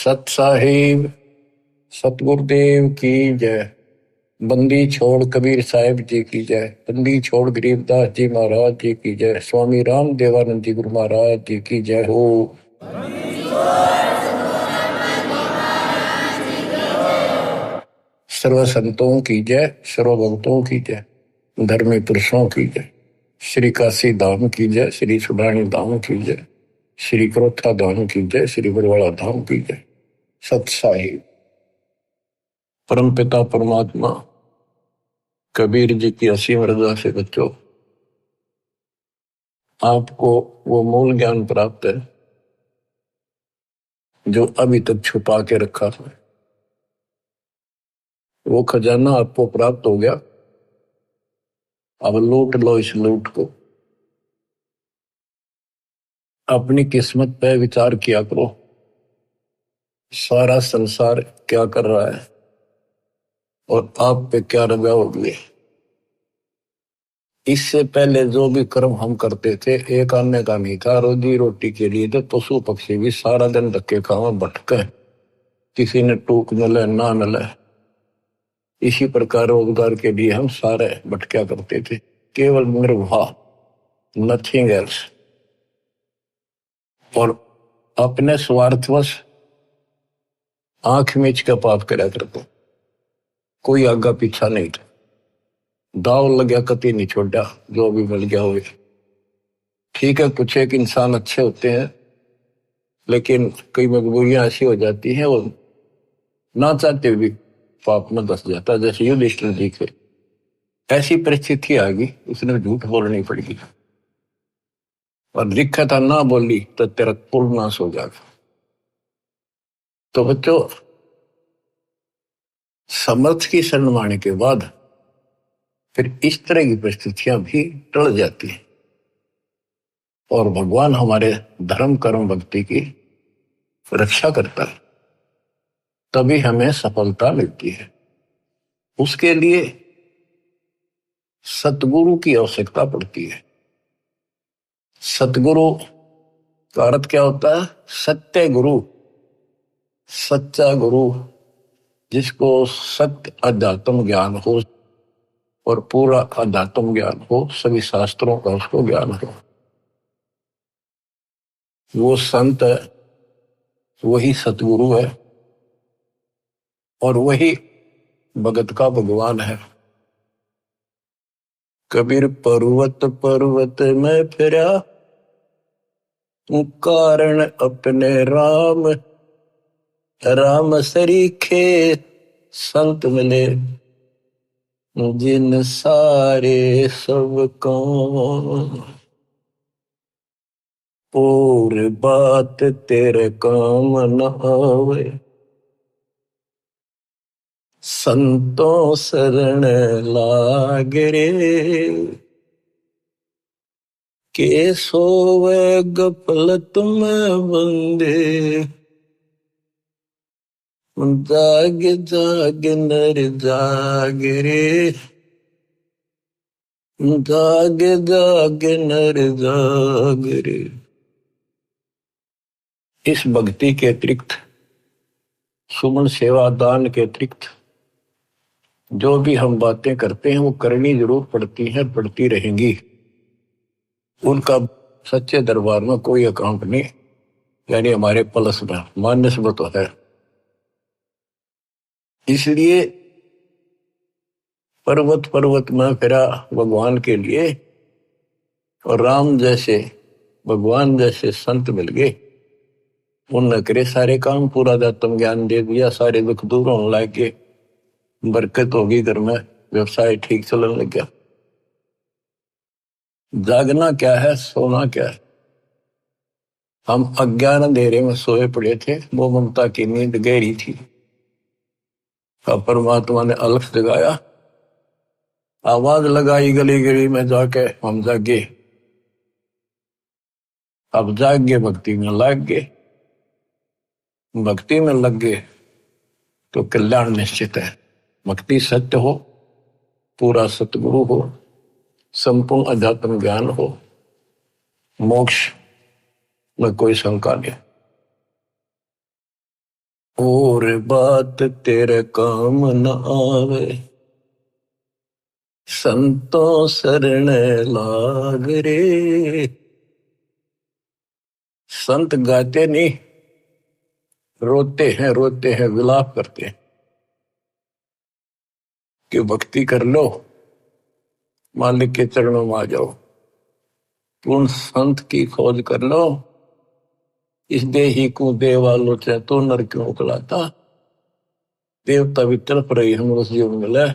सत साहिब सतगुरुदेव की जय। बंदी छोड़ कबीर साहिब जी की जय। बंदी छोड़ गरीबदास जी महाराज जी की जय। स्वामी राम देवानंद जी गुरु महाराज जी की जय हो। सर्व संतों की जय, सर्व भक्तों की जय, धर्मी पुरुषों की जय। श्री काशी धाम की जय, श्री सुब्राणी धाम की जय, श्री क्रोथा धाम की जय, श्री बरवाड़ा धाम की जय। सत साहिब परम पिता परमात्मा कबीर जी की असीम रजा से बच्चों, आपको वो मूल ज्ञान प्राप्त है जो अभी तक छुपा के रखा है। वो खजाना आपको प्राप्त हो गया। अब लूट लो इस लूट को। अपनी किस्मत पे विचार किया करो, सारा संसार क्या कर रहा है और आप पे क्या रजा होगी। इससे पहले जो भी कर्म हम करते थे, एक आने का नहीं था, रोजी रोटी के लिए तो पशु पक्षी भी सारा दिन धक्के खावा भटके, किसी ने टूक मिले ना मिले। इसी प्रकार रोजगार के लिए हम सारे भटका करते थे, केवल निर्वाह, नथिंग एल्स। और अपने स्वार्थवश आंख मीच का पाप करा करते, कोई आगा पीछा नहीं था। दाव लग गया कति नहीं छोड़ा, जो भी मिल गया हो। ठीक है, कुछ एक इंसान अच्छे होते हैं, लेकिन कई मजबूरियां ऐसी हो जाती हैं, वो ना चाहते भी पाप में धस जाता है। जैसे युधिष्ठिर जी के ऐसी परिस्थिति आ गई, उसने झूठ बोलनी पड़ेगी और लिखा था ना बोली तो तेरा कुल नाश हो जाएगा। तो बच्चों, समर्थ की शरण माने के बाद फिर इस तरह की परिस्थितियां भी टल जाती हैं और भगवान हमारे धर्म कर्म भक्ति की रक्षा करता है, तभी हमें सफलता मिलती है। उसके लिए सतगुरु की आवश्यकता पड़ती है। सतगुरु का अर्थ क्या होता है? सत्य गुरु, सच्चा गुरु, जिसको सत्य अध्यात्म ज्ञान हो और पूरा अध्यात्म ज्ञान हो, सभी शास्त्रों का उसको ज्ञान हो। वो संत है, वही सतगुरु है और वही भगत का भगवान है। कबीर पर्वत पर्वत में फिरा, कारण अपने राम, राम सरीखे संत मिले, जिन सारे सब काम, और बात तेरे काम न आवे, संतों शरण लाग रे, के सोवे गफलत में बंदे, जाग जाग नर जाग रे, जाग जाग नर जाग रे। इस भक्ति के अतिरिक्त, सुमन सेवा दान के अतिरिक्त जो भी हम बातें करते हैं वो करनी जरूर पड़ती हैं, पड़ती रहेंगी। उनका सच्चे दरबार में कोई अकाउंट नहीं, यानी हमारे प्लस में माइनस में तो है। इसलिए पर्वत पर्वत में फिरा भगवान के लिए, और राम जैसे भगवान जैसे संत मिल गए, उनने करे सारे काम, पूरा आत्म ज्ञान दे दिया, सारे दुख दूर होने लग गए, बरकत होगी घर में, व्यवसाय ठीक चलने लग गया। जागना क्या है, सोना क्या है? हम अज्ञान अंधेरे में सोए पड़े थे, वो ममता की नींद गहरी थी। अब परमात्मा ने अलख जगाया, आवाज लगाई गली गली में जाके, हम जागे। अब जाग गए, भक्ति में लग गए। भक्ति में लग गए तो कल्याण निश्चित है। भक्ति सत्य हो, पूरा सतगुरु हो, संपूर्ण अध्यात्म ज्ञान हो, मोक्ष में कोई शंका नहीं। और बात तेरे काम न आवे, संतों शरण लाग रे। संत गाते नहीं, रोते हैं, विलाप करते हैं कि भक्ति कर लो, मालिक के चरणों में आ जाओ। पूर्ण संत की खोज कर लो, इस देही को देवालो चाहे तो नर क्यों उकलाता। देवता भी तड़प रही हम उस जीवन मिले,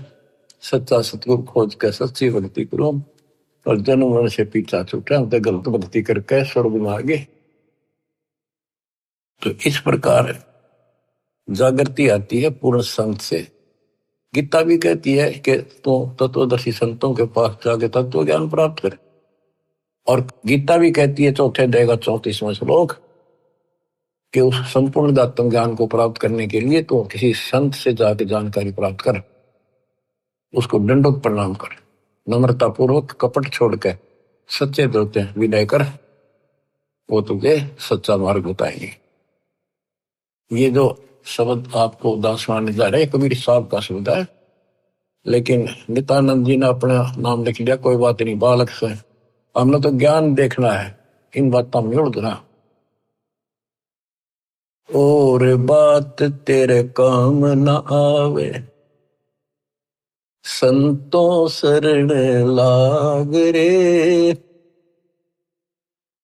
सच्चा सतगुरु खोज के सच्ची भक्ति करो। और जन्म मरण से पीछा छूटा, हम तो गलत भक्ति करके स्वर्ग में आ गए। तो इस प्रकार जागृति आती है पूर्ण संत से। गीता भी कहती है कि तो तत्वदर्शी संतों के पास जाके तत्व ज्ञान प्राप्त करे। और गीता भी कहती है चौथे अध्याय का 34वां श्लोक कि उस संपूर्ण दात्म ज्ञान को प्राप्त करने के लिए तो किसी संत से जाके जानकारी प्राप्त कर, उसको दंडोत प्रणाम कर, नम्रता पूर्वक कपट छोड़ के सच्चे दोते विनय कर, वो तुझे सच्चा मार्ग बताएंगे। ये जो शब्द आपको दासवान जा रहे कबीर साहब का शब्द है, लेकिन नित्यानंद जी ने अपना नाम लिख लिया, कोई बात नहीं, बालक से हमने तो ज्ञान देखना है, इन बातों में उड़ना। और बात तेरे काम न आवे, संतों शरण लाग रे।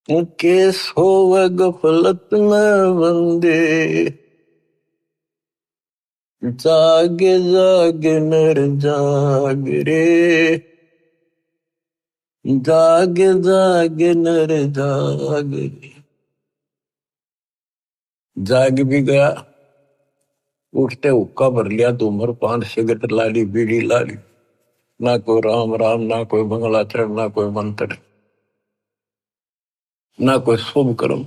के सोव गफलत में बंदे, जाग जाग नर जाग रे। जाग जाग नर जाग रे। जाग भी गया, उठते हुक्का भर लिया, धूम्रपान सिगरेट लाली, बीड़ी लाली, ना कोई राम राम, ना कोई मंगलाचरण, ना कोई मंत्र, ना कोई शुभ कर्म।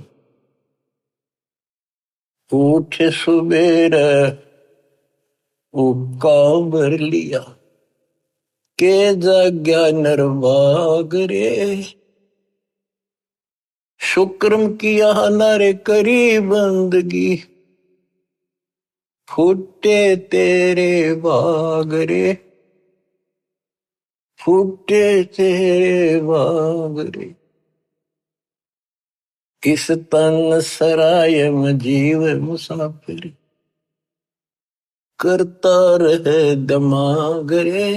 उठ सुबेरे हुक्का भर लिया, के जाग्या नरवाग रे। शुक्रम किया नर करी बंदगी, फूटे तेरे बाग रे। फूटे तेरे बाग रे। इस तन सराय में जीव मुसाफिर, करता रहे दिमाग रे।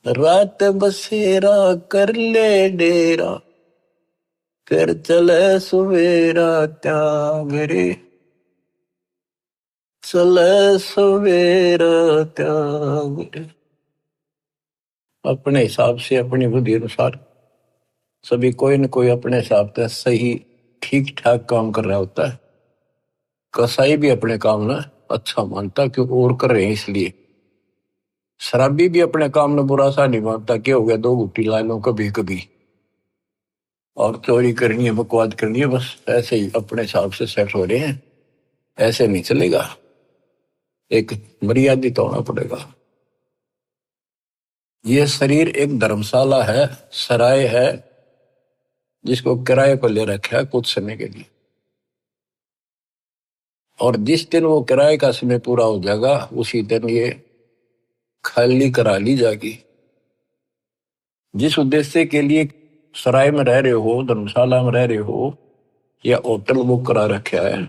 रात बसेरा कर ले डेरा, फिर चले सवेरा त्याग रे। चले सवेरा त्याग रे। अपने हिसाब से, अपनी बुद्धि अनुसार सभी कोई न कोई अपने हिसाब से सही ठीक ठाक काम कर रहा होता है। कसाई भी अपने काम ना अच्छा मानता क्योंकि और कर रहे हैं इसलिए। शराबी भी अपने काम में बुरा सा नहीं मानता, क्या हो गया, दो घुट्टी ला लो कभी कभी, और चोरी करनी है, बकवाद करनी है, बस ऐसे ही अपने हिसाब से सेट हो रहे हैं। ऐसे नहीं चलेगा, एक मर्यादित होना पड़ेगा। ये शरीर एक धर्मशाला है, सराय है, जिसको किराए पर ले रखा है कुछ समय के लिए। और जिस दिन वो किराए का समय पूरा हो जाएगा, उसी दिन ये खाली करा ली जाएगी। जिस उद्देश्य के लिए सराय में रह रहे हो, धर्मशाला में रह रहे हो, या होटल बुक करा रखा है,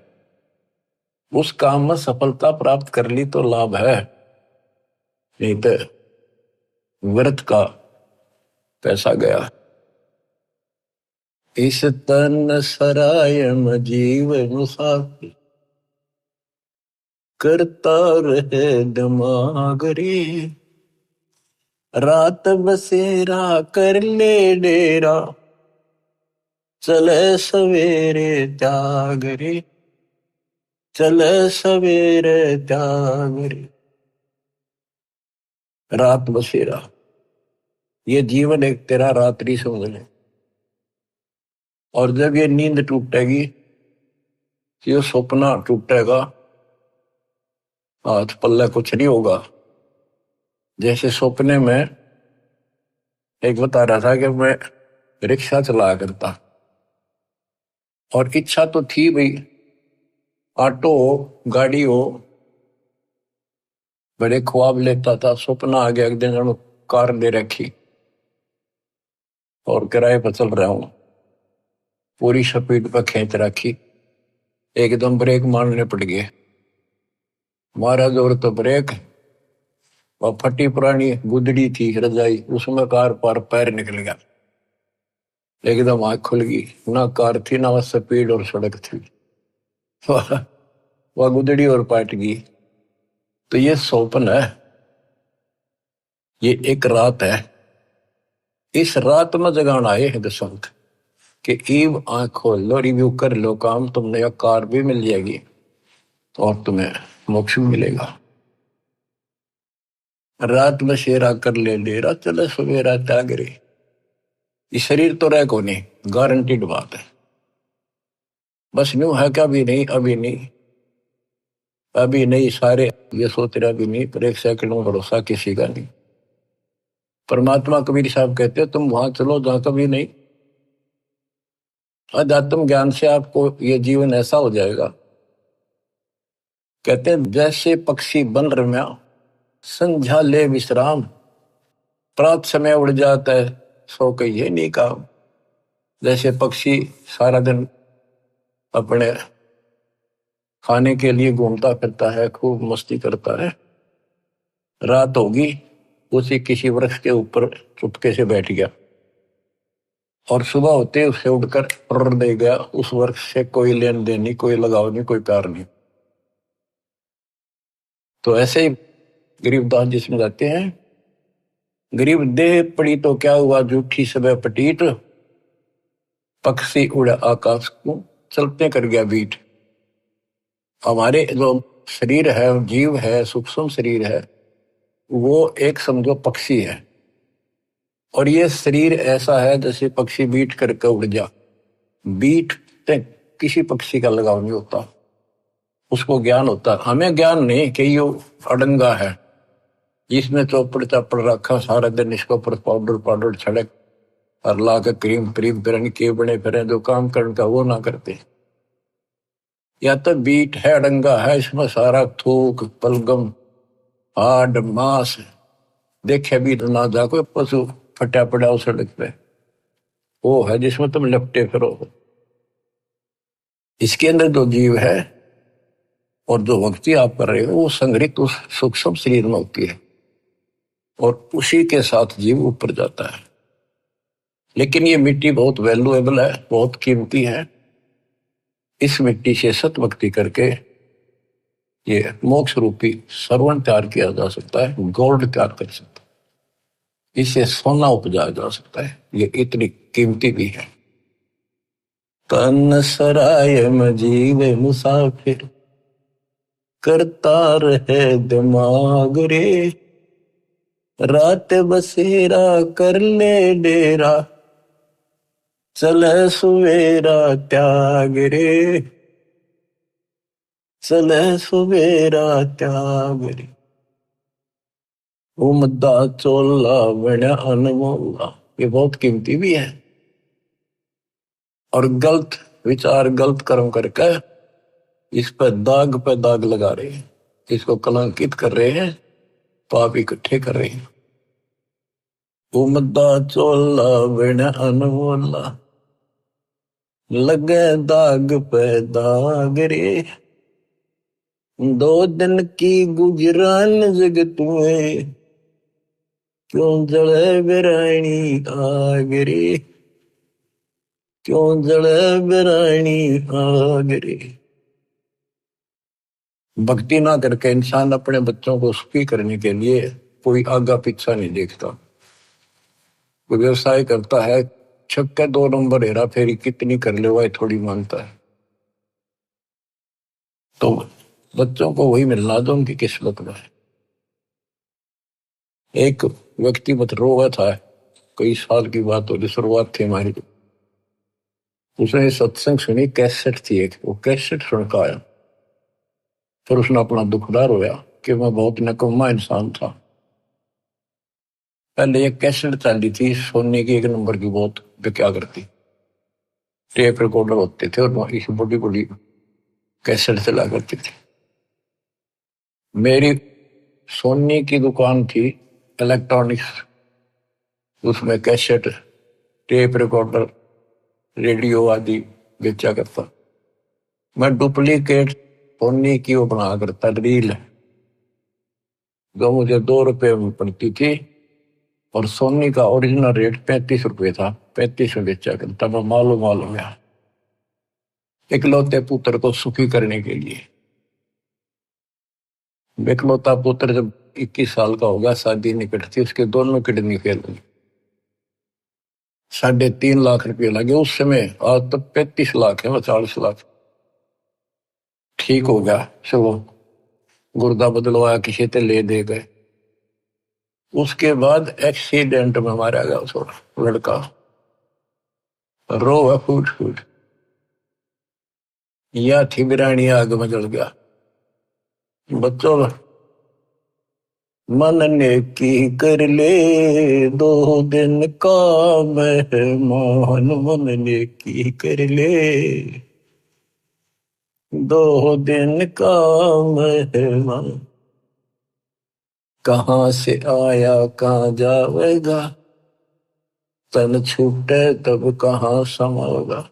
उस काम में सफलता प्राप्त कर ली तो लाभ है, नहीं तो व्यर्थ का पैसा गया। इस तन सराय में जीव मुसाफिर, करता रहे दिमाग रे। रात बसेरा कर ले डेरा, चले सवेरे त्याग रे। चले सवेरे त्याग रे। रात बसेरा, ये जीवन एक तेरा रात्रि समझ ले। और जब ये नींद टूटेगी, ये सपना टूटेगा, हाथ पल्ले कुछ नहीं होगा। जैसे सपने में एक बता रहा था कि मैं रिक्शा चला करता, और इच्छा तो थी भाई ऑटो हो, गाड़ी हो, बड़े ख्वाब लेता था। सपना आ गया एक दिन जब कार ले रखी और किराए पर चल रहा हूं, पूरी स्पीड पर खींच रखी, एकदम ब्रेक मारने पड़ गए। मारा जोर तो ब्रेक, और फटी पुरानी गुदड़ी थी रजाई, उसमें कार पर पैर निकल गया। एकदम आंख खुल गई, ना कार थी ना वह स्पीड और सड़क थी। वह गुदड़ी और पाट गई। तो ये सौपन है, ये एक रात है। इस रात में जगाना आए हैं दसंत कि ईब आंख खोल लो, रिव्यू कर लो काम, तुमने कार भी मिल जाएगी और तुम्हें मोक्ष भी मिलेगा। रात में शेरा कर ले डेरा, चले सवेरा त्यागरे। ये शरीर तो रह को नहीं, गारंटीड बात है। बस न्यू है क्या, अभी नहीं, अभी नहीं, अभी नहीं, सारे ये सोच रहे अभी नहीं, पर एक सेकंड में भरोसा किसी का नहीं। परमात्मा कबीर साहब कहते हैं तुम वहां चलो जहां कभी नहीं। अध्यात्म ज्ञान से आपको ये जीवन ऐसा हो जाएगा, कहते हैं जैसे पक्षी बन रम्या, संध्या ले विश्राम, प्रात समय उड़ जाता है, सो कहिए नहीं काम। जैसे पक्षी सारा दिन अपने खाने के लिए घूमता फिरता है, खूब मस्ती करता है, रात होगी उसी किसी वृक्ष के ऊपर चुपके से बैठ गया और सुबह होते उससे उड़कर उड़ दे गया। उस वृक्ष से कोई लेन देन नहीं, कोई लगाव नहीं, कोई प्यार नहीं। तो ऐसे ही गरीबदास जी समझाते हैं, गरीब देह पड़ी तो क्या हुआ, झूठी सब पटीट, पक्षी उड़ा आकाश को, चलते कर गया बीट। हमारे जो शरीर है, जीव है, सूक्ष्म शरीर है, वो एक समझो पक्षी है, और ये शरीर ऐसा है जैसे पक्षी बीट करके उड़ जा। बीट से किसी पक्षी का लगाव नहीं होता, उसको ज्ञान होता। हमें ज्ञान नहीं कि ये अडंगा है, इसमें चौपड़ चापड़ रखा सारा दिन, इसके ऊपर पाउडर पाउडर छड़क और ला के क्रीम क्रीम फिर के बने फिर जो काम करने का वो ना करते। या तो बीट है, अडंगा है, इसमें सारा थूक पलगम हाड मांस देखे भी ना जा, कोई पशु फटा पड़ा उस सड़क पे, वो है जिसमें तुम लपटे फिरो। इसके अंदर जो जीव है और जो भक्ति आप कर रहे हो वो संग्रहित उस सूक्ष्म शरीर में होती है, और उसी के साथ जीव ऊपर जाता है। लेकिन ये मिट्टी बहुत वैल्यूएबल है, बहुत कीमती है। इस मिट्टी से सत भक्ति करके ये मोक्ष रूपी सरवण तैयार किया जा सकता है, गोल्ड तैयार कर सकता है, इससे सोना उपजाया जा सकता है। ये इतनी कीमती भी है। तन सराय में जीव मुसाफिर, करता रहे दिमाग रे, रात बसेरा कर ले डेरा, चले सुवेरा त्याग रे, चले सुवेरा त्याग रे। उमदा चोला बना अनमोला, ये बहुत कीमती भी है। और गलत विचार गलत कर्म करके इस पे दाग लगा रहे हैं, इसको कलंकित कर रहे हैं, पाप इकट्ठे कर रहे हैं। उमदा चोला बना अनमोला, लगे दाग पे दाग रे, दो दिन की गुजरान जगत में, क्यों जले बिरानी आग रे, क्यों जले बिरानी आग रे। भक्ति ना करके इंसान अपने बच्चों को सुखी करने के लिए कोई आगा पीछा नहीं देखता। कोई व्यवसाय करता है, छक्के 2 नंबर हेरा फेरी कितनी कर ले वह थोड़ी मानता है। तो बच्चों को वही मिलना जो उनकी किस्मत में है। एक व्यक्ति मत रोवा था, कई साल की बात हो, शुरुआत थी हमारी। उसने सत्संग सुनी, कैसेट थी एक, वो कैसेट सुन का आया। फिर उसने अपना दुखदार होया कि मैं बहुत नकम्मा इंसान था। पहले एक कैसेट चली थी सोने की, 1 नंबर की, बहुत क्या करती, टेप रिकॉर्डर होते थे और इस बड़ी बड़ी कैसेट चला करती थी। मेरी सोनी की दुकान थी इलेक्ट्रॉनिक्स, उसमें कैसेट, टेप रिकॉर्डर, रेडियो आदि बेचा करता। मैं डुप्लीकेट सोनी की वो बना करता रील, जो मुझे 2 रुपए में पड़ती थी, और सोनी का ओरिजिनल रेट 35 रुपए था। 35 में बेचा करता। मैं मालूम हो गया, इकलौते पुत्र को सुखी करने के लिए। इकलौता पुत्र जब 21 साल का होगा, शादी निकट थी, उसके दोनों किडनी फेल हुई। 3.5 लाख रुपये लगे उस समय। आज तो 35 लाख है, 40 लाख। ठीक हो गया, चलो गुर्दा बदलवाया, किसी से ले दे गए। उसके बाद एक्सीडेंट में मारा गया थोड़ा लड़का, रो है फूट फूट, या थी बिरानी आग में जल गया। बच्चों, मन ने की कर ले 2 दिन का मेहमान, मन ने की कर ले 2 दिन का मेहमान। कहाँ से आया कहाँ जाएगा, तन छूटे तब कहाँ समाएगा।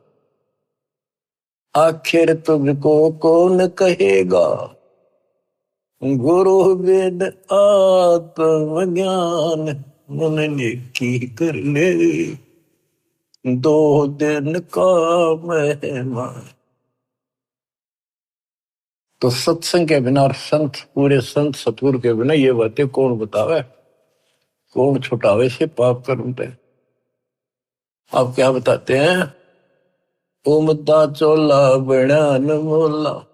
आखिर तुझको कौन कहेगा, गुरु वेद आत्मज्ञान। मन ने की कर ले 2 दिन का मेहमान। तो सत्संग के बिना और संत, पूरे संत सतगुरु के बिना ये बातें कौन बतावे, कौन छुटावे से पाप कर्म पे। आप क्या बताते हैं, उमदा चोला बना न मोला,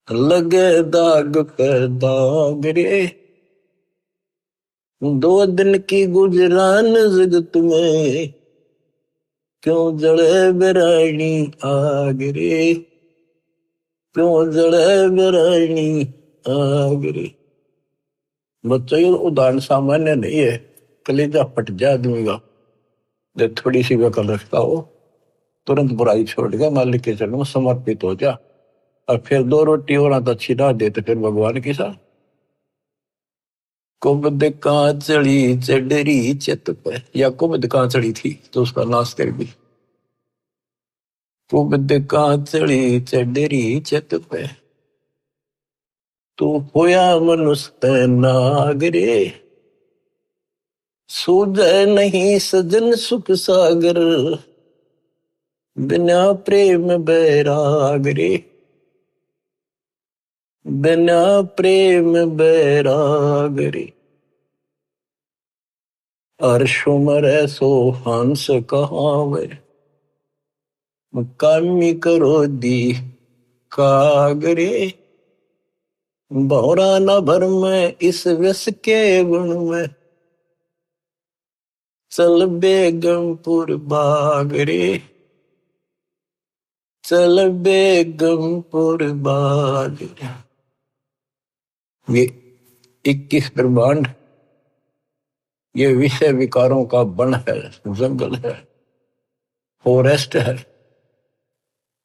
लगे दाग पे दाग रे। 2 दिन की गुजरान जगत में, क्यों जड़े बिरानी आग रे, क्यों जड़े बिरानी आग रे। बच्चों, ये उदाहरण सामान्य नहीं है, कलेजा फट जाए आदमी का। जब थोड़ी सी वकल रखता हो, तुरंत बुराई छोड़ के मालिक के चरणों में समर्पित हो जा, और फिर 2 रोटी और तो अच्छी ना दे तो फिर भगवान के साथ। कुबद कांचड़ी चढ़ी चित पे, या कुबद कांचड़ी थी तो उसका नाश कर दी। कुबद कांचड़ी चढ़ी चित पे, तू होया मनुष्य नागरे। सूझे नहीं सजन सुख सागर, बिना प्रेम बैराग रे, बिना प्रेम बैराग रे। अर्शुमर सो हंस कहावे, कामी करो दी कागरे। भौरा न भर में इस विष के गुण में, चल बेगमपुर बागरे, चल बेगमपुर बागरे। ये 21 ब्रह्मांड, ये विषय विकारों का वन है, जंगल है, फॉरेस्ट है।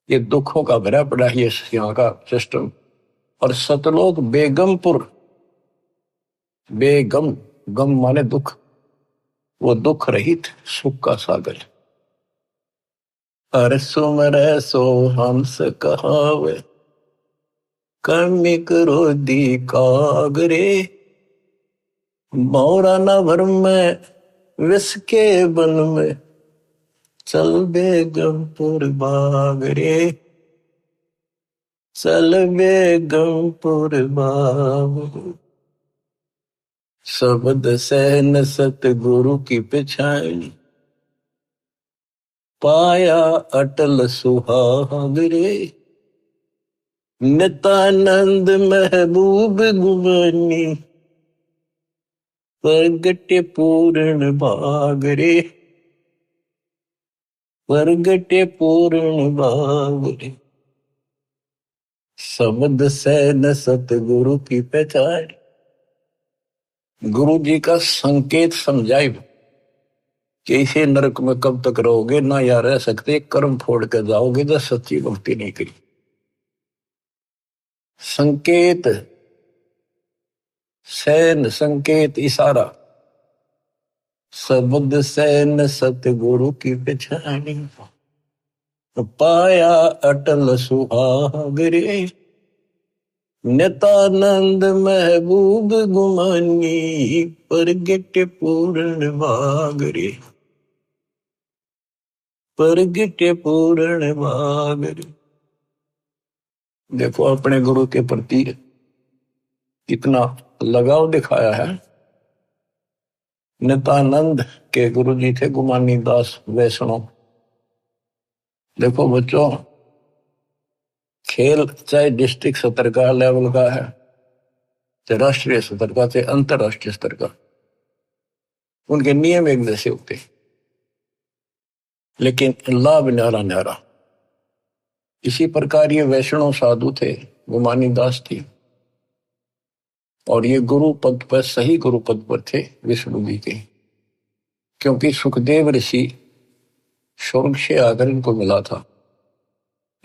ये दुखों का भरा पड़ा है ये यहाँ का सिस्टम। और सतलोक बेगमपुर, बेगम, गम माने दुख, वो दुख रहित सुख का सागर। अरे सुमर सो हंस कहावे, कर्मी करो दी कागरे। मौरा न भर में विष के बन में, चल बेगमपुर बागरे, चल बेगमपुर बागरे। शब्द सहन सतगुरु की पिछाड़ी, पाया अटल सुहागरे। नित्यानंद महबूब गुमानी, प्रगटे पूर्ण बागरे, प्रगटे पूर्ण बागरे। शब्द सहन सतगुरु की पहचान। गुरु जी का संकेत समझाए कि इसे नरक में कब तक रहोगे, ना या रह सकते, कर्म फोड़ कर जाओगे जब सच्ची भक्ति नहीं करी। संकेत सैन संकेत इशारा, शब्द सैन सतगुरु की पहचानी, पाया अटल सुहाग रे, नितानंद महबूब गुमानी, परगट पूर्ण भाग रे, परगट पूर्ण भाग रे। देखो अपने गुरु के प्रति कितना लगाव दिखाया है। नितानंद के गुरु जी थे गुमानी दास वैष्णव। देखो बच्चों, खेल चाहे डिस्ट्रिक्ट स्तर का लेवल का है, चाहे राष्ट्रीय स्तर का, चाहे अंतरराष्ट्रीय स्तर का, उनके नियम एक जैसे होते, लेकिन लाभ न्यारा न्यारा। इसी प्रकार ये वैष्णव साधु थे, गुमानी दास थी, और ये गुरु पद पर, सही गुरु पद पर थे विष्णु जी के, क्योंकि सुखदेव ऋषि स्वर्ग से आकर इनको मिला था,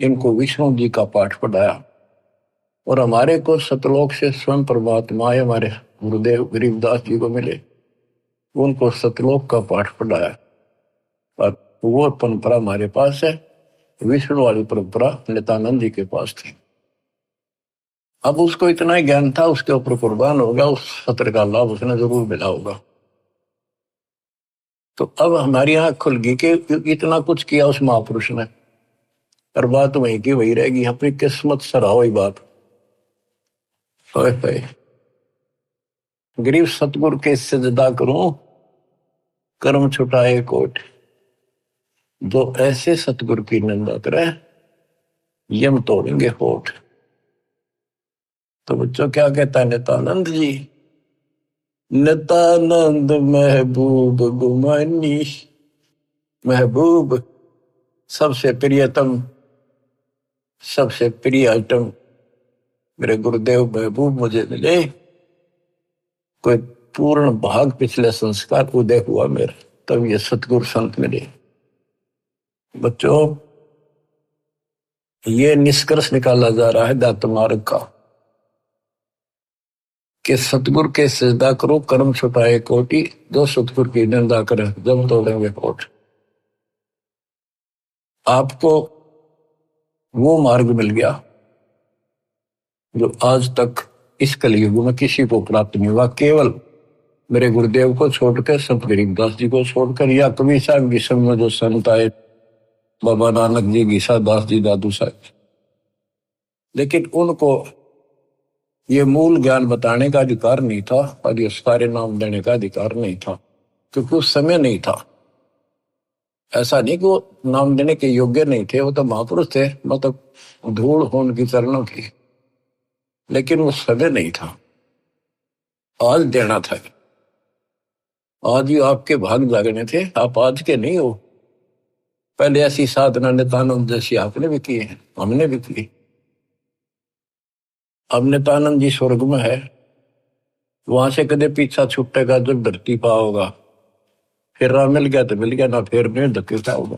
इनको विष्णु जी का पाठ पढ़ाया, और हमारे को सतलोक से स्वयं परमात्मा हमारे गुरुदेव गरीबदास जी को मिले, उनको सतलोक का पाठ पढ़ाया, और वो परंपरा हमारे पास है। विष्णु वाली परंपरा नित्यानंद जी के पास थी। अब उसको इतना ही ज्ञान था, उसके ऊपर कुर्बान हो गया, उस सत्र का लाभ उसने जरूर मिला होगा। तो अब हमारी आंख खुल गई कि इतना कुछ किया उस महापुरुष ने, और बात वहीं की वही रहेगी। अपनी किस्मत सराहो ही बात। गरीब सतगुरु के सजदा करूं, कर्म छुटाए कोट, जो ऐसे सतगुरु की निंदा करे यम तोड़ेंगे होठ। तो बच्चों क्या कहता है नित्यानंद जी, नित्यानंद महबूब गुमानी, महबूब सबसे प्रियतम, सबसे प्रिय आइटम मेरे गुरुदेव महबूब मुझे मिले। कोई पूर्ण भाग पिछले संस्कार उदय हुआ मेरा, तब ये सतगुरु संत मिले। बच्चों, ये निष्कर्ष निकाला जा रहा है दात मार्ग का कि सतगुरु के सजदा करो, कर्म छुटाए कोटि, जो सतगुरु की निंदा करे जब तोड़ेंगे कोट। आपको वो मार्ग मिल गया जो आज तक इस कलयुग में किसी को प्राप्त नहीं हुआ, केवल मेरे गुरुदेव को छोड़कर, संत गरीबदास जी को छोड़कर, या कभी साहब विश्व में जो संत आए, बाबा नानक जी, गीसा दास जी, दादू साहब, लेकिन उनको ये मूल ज्ञान बताने का अधिकार नहीं था, और ये सारे नाम देने का अधिकार नहीं था, क्योंकि उस समय नहीं था। ऐसा नहीं कि वो नाम देने के योग्य नहीं थे, वो तो महापुरुष थे, मतलब धूल हो उनकी चरणों की, लेकिन वो समय नहीं था। आज देना था, आज ही आपके भाग जागने थे, आप आज के नहीं हो। पहले ऐसी साधना नित्यानंद जैसी आपने भी की है, हमने भी की। अब नित्यानंद जी स्वर्ग में है, वहां से कदे पीछा छूटेगा जब धरती पा होगा, फिर राह मिल गया तो मिल गया, ना फिर नहीं धकेलता होगा।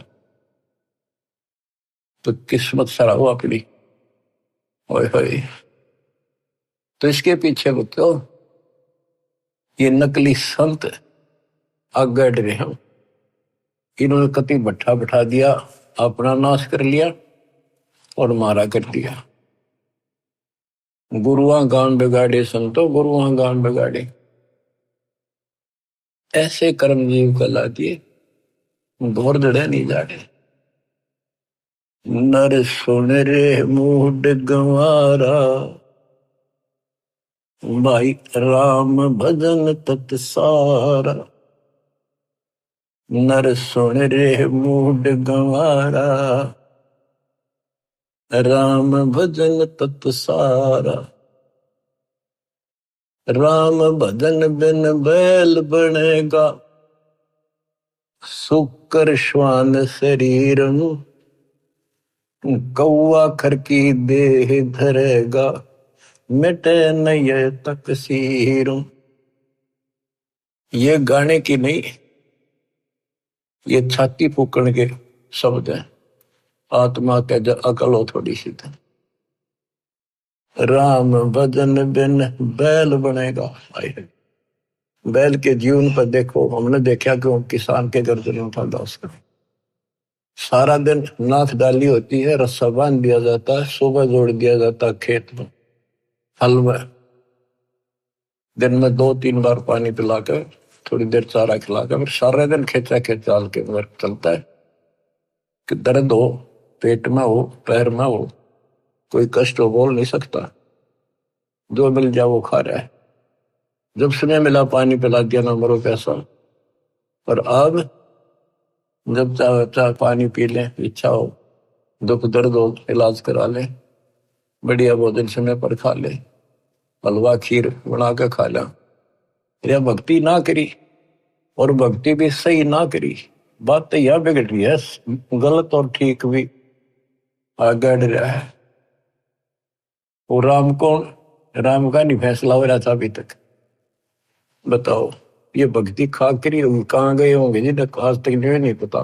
तो किस्मत सरा हो अपनी। ओए होए, तो इसके पीछे बच्चों ये नकली संत आगे रहे हैं। इन्होंने कति भट्ठा बैठा दिया, अपना नाश कर लिया और मारा कर दिया। गुरुआ गान बिगाड़े संतो, गुरुआ गान बिगाड़े, ऐसे कर्म जीव कला दिए, घोर दड़े नहीं जाड़े। नर सुन रे मूड गंवारा, भाई राम भजन तत सारा। नर सुन रे मूड गंवारा, राम भजन तत सारा। राम भजन बिन बैल बनेगा, सुकर श्वान शरीर, कौआ खर की देह धरेगा, मिटे नय तकसीर। ये गाने की नहीं, ये छाती फूकण के शब्द हैं। आत्मा के जो अकल हो थोड़ी सी, राम भजन बिन बैल बनेगा। बैल के जीवन पर देखो, हमने देखा कि वो किसान के गर्दन में उठा उसका सारा दिन नाथ डाली होती है, रस्सा बांध दिया जाता है, सुबह जोड़ दिया जाता है खेत में, हल में, दिन में 2-3 बार पानी पिलाकर, थोड़ी देर चारा खिलाकर, फिर सारे दिन खेचा खेचाल के वर्क चलता है कि दर्द हो, पेट में हो, पैर में हो, कोई कष्ट हो, बोल नहीं सकता, जो मिल जाए वो खा रहा है। जब समय मिला पानी पिला दिया, ना मरो पैसा। और अब जब चाहे चाहे पानी पी लें, इच्छा हो, दुख दर्द हो, इलाज करा ले, बढ़िया भोजन समय पर खा ले, हलवा खीर बना के खा ला, या भक्ति ना करी, और भक्ति भी सही ना करी, बात तो यह बिगड़ रही है, गलत और ठीक भी आगे रहा है। वो राम कौन, राम का नहीं फैसला हो रहा था अभी तक। बताओ, ये भक्ति खा करी होंगे, कहाँ गए होंगे जिन्हें आज तक नहीं पता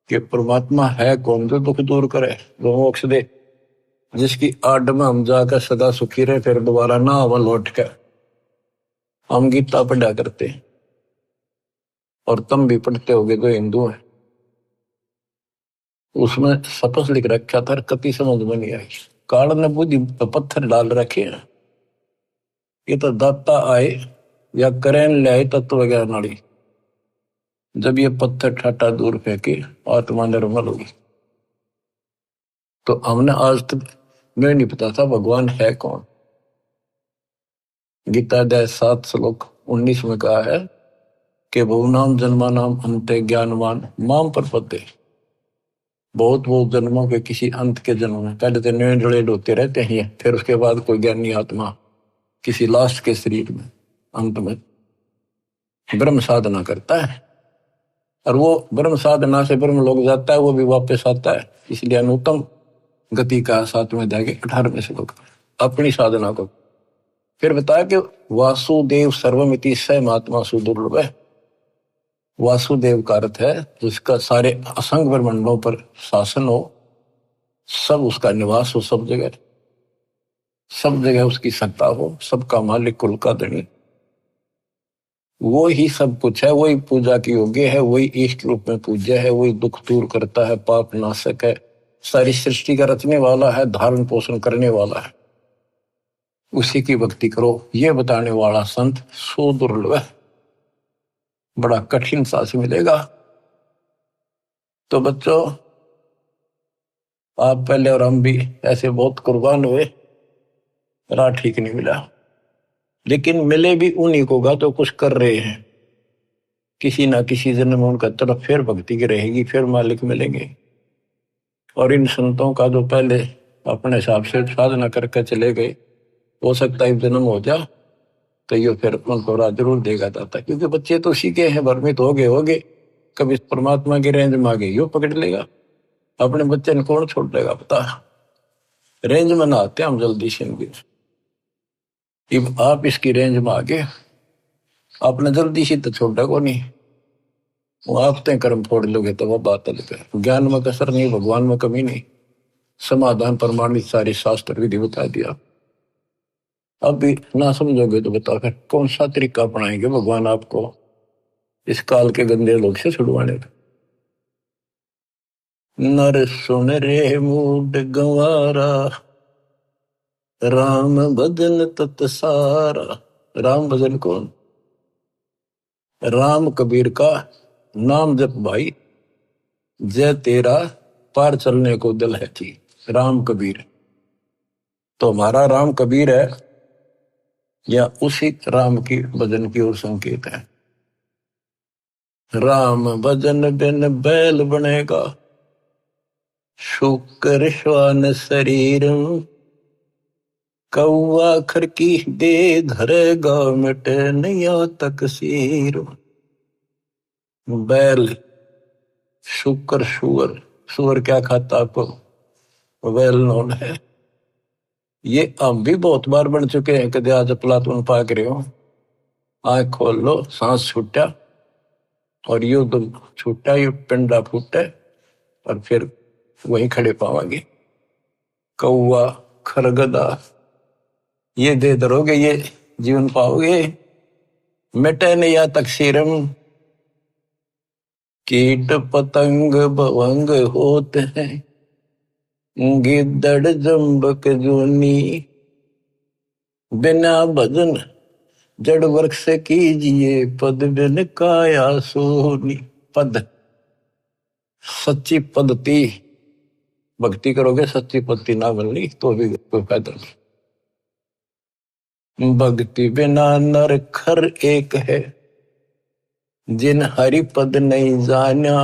कि परमात्मा है कौन, जो दुख दूर करे, जो मोक्ष दे, जिसकी आड़ में हम जाकर सदा सुखी रहे, फिर दोबारा ना हम लौट कर। हम गीता पढ़ा करते, और तुम भी पढ़ते होगे जो हिंदू है, उसमें सपस लिख रखा था, कभी समझ में नहीं आई। काल ने बुद्धि पत्थर डाल रखे हैं, ये तो दाता आए या करें ले आए तत्व ज्ञान नाड़ी, जब ये पत्थर ठाटा दूर फेंके आत्मा निर्मल होगी। तो हमने आज तक मैं नहीं पता था भगवान है कौन। गीता अध्याय 7 श्लोक 19 में कहा है कि बहुनाम जन्मानाम अंते ज्ञानवान माम प्रपद्ये। बहुत जन्मों के किसी अंत के जन्म में, पहले तो नए जड़े होते रहते हैं, फिर उसके बाद कोई ज्ञानी आत्मा किसी लास्ट के शरीर में अंत में ब्रह्म साधना करता है, और वो ब्रह्म साधना से ब्रह्म लोग जाता है, वो भी वापस आता है। इसलिए अनुत्तम गति का 7वें अध्याय के 18वें श्लोक अपनी साधना को फिर बताया कि वासुदेव सर्वमिति स महात्मा सुदुर्लभ है। वासुदेव का अर्थ है जिसका सारे असंग ब्रह्मांडों पर शासन हो, सब उसका निवास हो, सब जगह उसकी सत्ता हो, सबका मालिक, कुल का धनी, वो ही सब कुछ है, वही पूजा की योग्य है, वही इष्ट रूप में पूज्य है, वही दुख दूर करता है, पाप नाशक है, सारी सृष्टि का रचने वाला है, धारण पोषण करने वाला है, उसी की भक्ति करो, ये बताने वाला संत सुदुर्लभ है, बड़ा कठिन सांस मिलेगा। तो बच्चों, आप पहले और हम भी ऐसे बहुत कुर्बान हुए, राह ठीक नहीं मिला, लेकिन मिले भी उन्हीं को गा तो कुछ कर रहे हैं, किसी ना किसी जन्म में उनका तरफ फिर भक्ति की रहेगी, फिर मालिक मिलेंगे। और इन संतों का जो पहले अपने हिसाब से साधना करके चले गए, हो सकता है जन्म हो जा तो ये फिर उनको राह जरूर देगा दाता, क्योंकि बच्चे तो सीखे हैं, भ्रमित हो गए, कभी परमात्मा की रेंज में आ गए यो पकड़ लेगा, अपने बच्चे ने कौन छोड़ देगा पता। रेंज में ना आते हम जल्दी से, अब आप इसकी रेंज में आ गए, आपने जल्दी से तो छोड़ा को नहीं, वो आप तय कर्म फोड़ लोगे तो वह बात अलग है। ज्ञान में कसर नहीं, भगवान में कमी नहीं, समाधान प्रमाणित सारी शास्त्र विधि बता दिया। अब भी ना समझोगे तो बताओ फिर कौन सा तरीका अपनाएंगे भगवान आपको इस काल के गंदे लोग से छुड़वाने का। नर सुन रे मूड गंवारा, राम भजन तत सारा। राम भजन कौन? राम कबीर का नाम जप भाई, जय तेरा पार चलने को दिल है थी। राम कबीर तो हमारा राम कबीर है या उसी राम की भजन की ओर संकेत है। राम भजन बिन बैल बनेगा, शुक्र श्वान शरीर, कौआ खर की दे धरेगा, मिटे नैया तक सीर। बैल, शुक्र, सुअर, सुअर क्या खाता आपको वेल नोन है। ये हम भी बहुत बार बन चुके हैं, कदे आज प्लातून पाक रहे हो, आंख खोल लो, सांस छूटा और यू तो छूटा, यू पिंडा फूटा और फिर वहीं खड़े पावांगे। कौआ, खरगदा, ये दे दरोगे ये जीवन पाओगे। मिटे न या तकसीरम, कीट पतंग भवंग होते हैं, गिद्दड़ जम्बक जूनी, बिना भजन जड़ वृक्ष से कीजिए, पद बिन काया सोनी। पद, सच्ची पद्धति, भक्ति करोगे सच्ची पद्धति ना मिलनी तो भी कोई फायदा नहीं। भक्ति बिना नर खर एक है, जिन हरि पद नहीं जाना,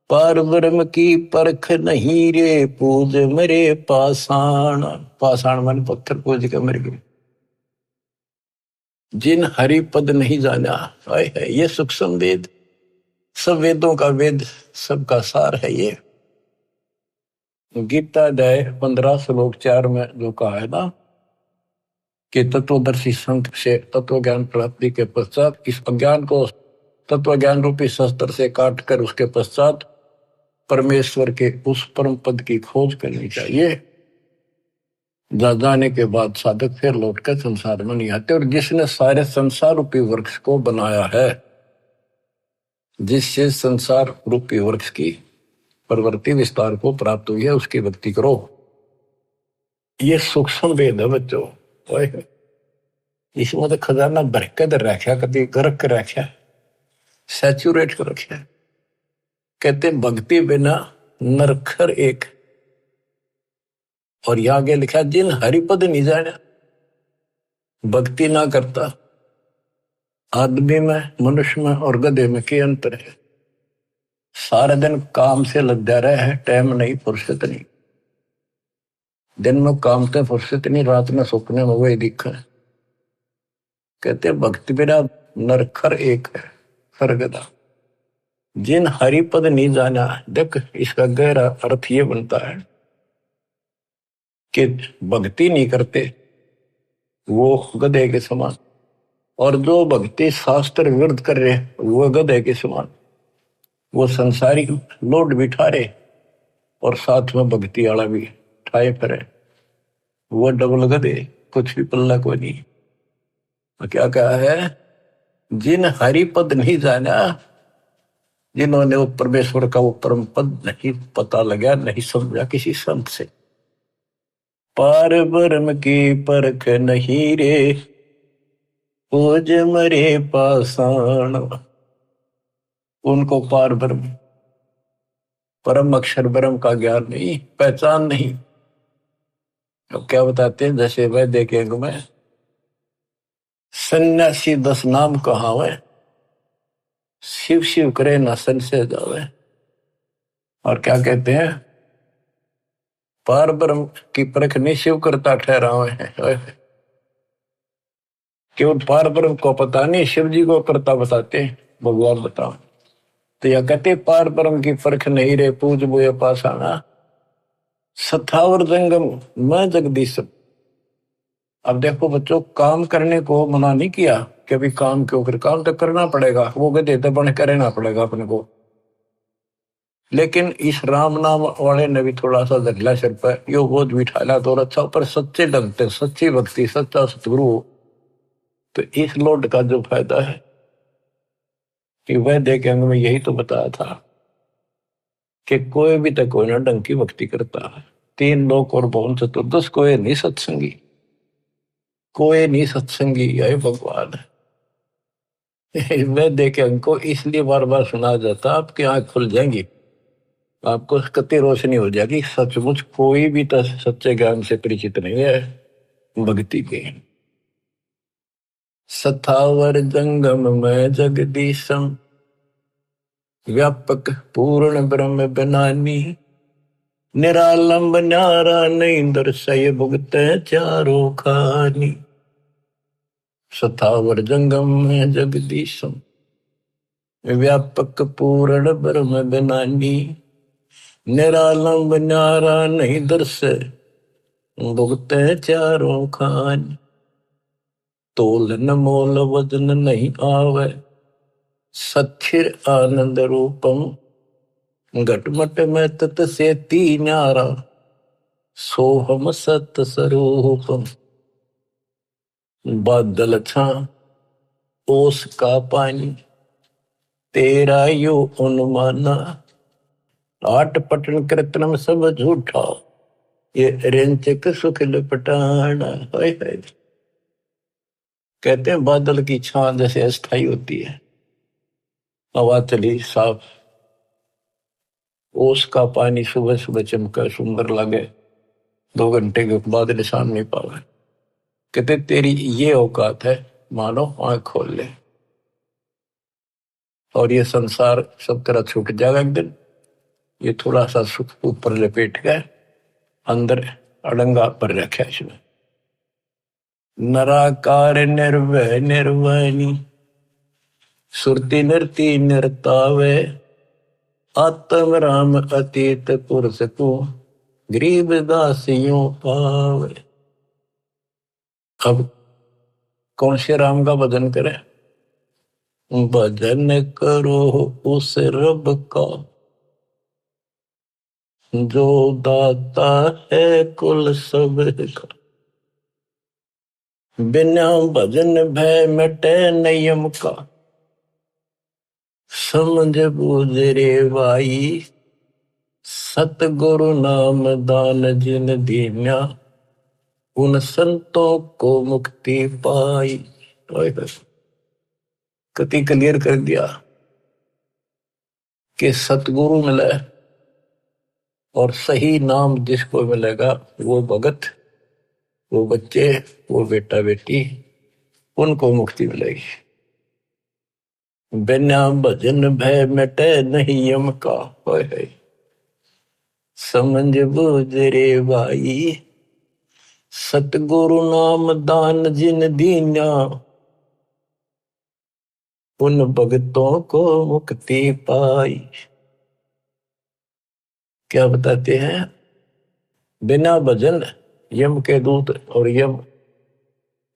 पार ब्रह्म की परख नहीं रे, पूज मरे पाषाण। पाषाण मन पत्थर पूज के मर गए। जिन हरि पद नहीं जाना, है ये सूक्ष्म वेद, सब वेदों का वेद, सबका सार है ये। गीता अध्याय 15 श्लोक 4 में जो कहा है ना कि तत्वदर्शी संत से तत्व ज्ञान प्राप्ति के पश्चात इस अज्ञान को तत्व ज्ञान रूपी शस्त्र से काट कर उसके पश्चात परमेश्वर के उस परम पद की खोज करनी चाहिए। जाने के बाद साधक फिर लौटकर संसार में नहीं आते। और जिसने सारे संसार रूपी वृक्ष को बनाया है, जिससे संसार रूपी वृक्ष की प्रवृत्ति विस्तार को प्राप्त हुई है, उसकी भक्ति करो। ये सूक्ष्म वेद है बच्चों, इसमें तो खजाना भर के रखा, कभी गरक कर रखा, सैचुरेट कर रखा। कहते भक्ति बिना नरखर एक, और यहां आगे लिखा जिन हरिपद नहीं जाना, भक्ति ना करता। आदमी में, मनुष्य में और गधे में क्या अंतर है? सारा दिन काम से लद्या रहे है, टाइम नहीं, फुर्सत नहीं। दिन में काम से फुर्सत नहीं, रात में सपने में वही दिखा है। कहते भक्ति बिना नरखर एक है, सरगदा। जिन हरिपद नहीं जाना, देख इसका गहरा अर्थ ये बनता है कि भक्ति नहीं करते वो गधे के समान, और जो भक्ति शास्त्र विरुद्ध कर रहे वो गधे के समान। वो संसारी लोड बिठा रहे और साथ में भक्ति वाला भी ठाए फिरे, वो डबल गधे, कुछ भी पल्ला कोई नहीं। क्या कहा है? जिन हरिपद नहीं जाना, जिन्होंने वो परमेश्वर का वो परम पद नहीं पता लगा, नहीं समझा किसी संत से। पार ब्रह्म की परख नहीं रे, पूज मरे पाषाण। उनको पार ब्रह्म, परम अक्षर ब्रह्म का ज्ञान नहीं, पहचान नहीं। अब क्या बताते हैं, जैसे वह देखेंगे मैं सन्यासी 10 नाम कहावे, शिव शिव करे ना संशय जावे। और क्या कहते हैं? पार ब्रह्म की परख नहीं शिव करता ठहरावे हैं। केवल पार ब्रह्म को पता नहीं, शिव जी को करता बताते हैं, भगवान बताओ। तो यह कहते पार ब्रह्म की परख नहीं रे, पूज बोए पाषाणा, सथावर जंगम मैं जगदीश। अब देखो बच्चों, काम करने को मना नहीं किया कि अभी काम क्यों कर, काम तो करना पड़ेगा, वो गधे तो बन करना पड़ेगा अपने को। लेकिन इस राम नाम वाले ने भी थोड़ा सा धरला सिर पर, यो बोझ बिठाला तो अच्छा, पर सच्चे ढंग से सच्ची भक्ति, सच्चा सतगुरु, तो इस लोड का जो फायदा है कि वह देखे में यही तो बताया था कि कोई भी तो कोई ना ढंग की भक्ति करता है। 3 लोक और भवन चतुर्दश, कोई नहीं सत्संगी, कोई नहीं सत्संगी है भगवान। वह देखे हमको इसलिए बार बार सुना जाता, आपकी आंख खुल जाएंगी, आपको कति रोशनी हो जाएगी। सचमुच कोई भी तो सच्चे ज्ञान से परिचित नहीं है भक्ति के। सथावर जंगम में जगदीशम, व्यापक पूर्ण ब्रह्म बनानी, निरालंब न्यारा नहीं दर्शय भुगत चारों खानी। सथावर जंगम में जगदीशम, व्यापक पूर्ण ब्रह्म बनानी, निरालंब न्यारा नहीं दर्शय भुगत चारों खानी। तोल न मोल वजन नहीं आवे, सथिर आनंद रूपम, घटमट में तत से ती न्यारा, सोहम सत स्वरूपम। बादल छा ओस का पानी, तेरा यो अनुमाना, आट पटन कृत्रिम सब झूठा, ये रेंचक सुख लपटाना। हाय हाय। कहते हैं बादल की छां जैसे अस्थाई होती है, हवा चली साफ, ओस का पानी सुबह सुबह चमका सुंदर लगे, 2 घंटे के बाद निशान नहीं पावे। कहते तेरी ये औकात है, मानो आंख खोल ले और ये संसार सब तरह छूट जाएगा एक दिन। ये थोड़ा सा सुख ऊपर लपेट गए, अंदर अड़ंगा पर रखे इसमें। नराकार निर्भय निर्वाणी, सुरती नरती नरतावे, आत्म राम अतीत पुरुष को, गरीब दासियों पावे। अब कौन से राम का भजन करें? भजन करो उस रब का, जो दाता है कुल सब का। बिना भजन भय मिटे नियम का, समझ बूझ रे भाई, सतगुरु नाम दान जिन दीन्या, उन संतों को मुक्ति पाई। कति क्लियर कर दिया कि सतगुरु मिले और सही नाम जिसको मिलेगा वो भगत, वो बच्चे, वो बेटा बेटी, उनको मुक्ति मिलेगी। बिना भजन भय मिटे नहीं यम का, है समझ बूझ रे भाई, सतगुरु नाम दान जिन दीन्या, उन भगतों को मुक्ति पाई। क्या बताते हैं? बिना भजन यम के दूत और यम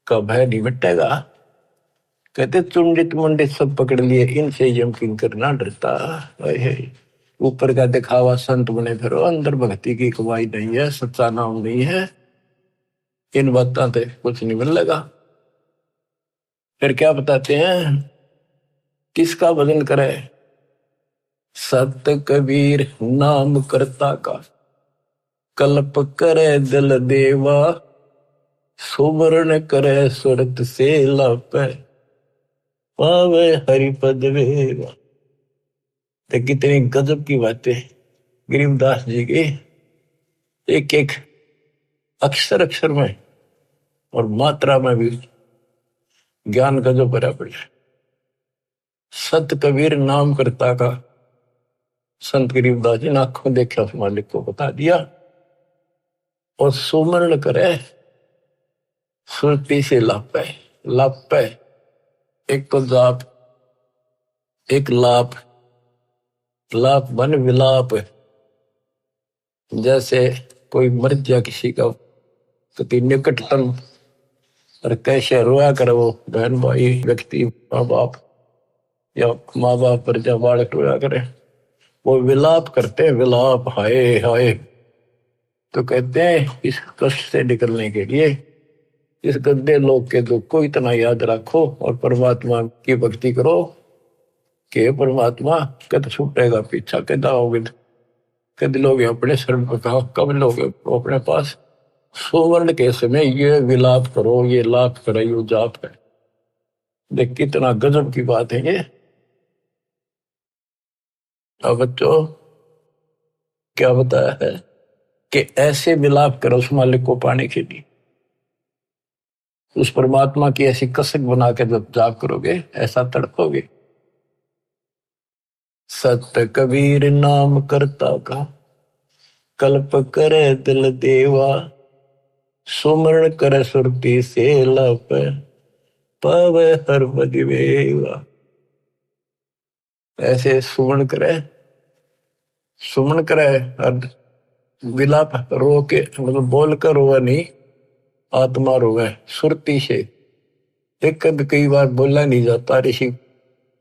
का भय नहीं मिटेगा। कहते चुंडित मुंडित सब पकड़ लिए, इनसे यम किंकर ना डरता। ऊपर का दिखावा संत बने फिरो, अंदर भक्ति की कमाई नहीं है, सच्चा नाम नहीं है, इन बातों से कुछ नहीं मिलेगा। फिर क्या बताते हैं? किसका भजन करे? सत कबीर नाम करता का, कल्प करे दिल देवा, सुमरण करे सुरत से लापे, पावे हरिपद वेवा। तो कितनी गजब की बातें गरीबदास जी की, एक एक अक्षर अक्षर में और मात्रा में भी ज्ञान गजब भरा पड़ा। सत कबीर नाम करता का, संत गरीबदास जी ने आंखों देखा उस मालिक को बता दिया। और सुमरण करे सुरती से लापे, लापे एक तो जाप, एक लाप, लाप बन विलाप। जैसे कोई मर जा किसी का कति निकटतम, और कैसे रोया करे वो बहन भाई व्यक्ति, माँ बाप या माँ बाप पर जब बालक रोया करे, वो विलाप करते हैं, विलाप, हाय हाय। तो कहते हैं इस कष्ट से निकलने के लिए इस गंदे लोग के दुख को इतना याद रखो और परमात्मा की भक्ति करो कि परमात्मा कद छूटेगा पीछा, कद आओगे, कद लोग अपने शरण पर कहा, कब लोग अपने पास। सुवर्ण के समय ये विलाप करो, ये लाप करे, यो जाप है। देख कितना गजब की बात है ये। अब बच्चों क्या बताया है कि ऐसे विलाप करो उस मालिक को पाने के लिए, उस परमात्मा की ऐसी कसक बना के जब जाप करोगे ऐसा तड़पोगे। सत्य कबीर नाम करता का, कल्प करे दिल देवा, सुमरण करे सुरती से लप, पावे हर बदिवेवा। ऐसे सुमरण करे, सुमरण करे और विलाप रो के, मतलब बोल कर रोवा नहीं, आत्मा रोवे सुरती से। एक कई बार बोला नहीं जाता, ऋषि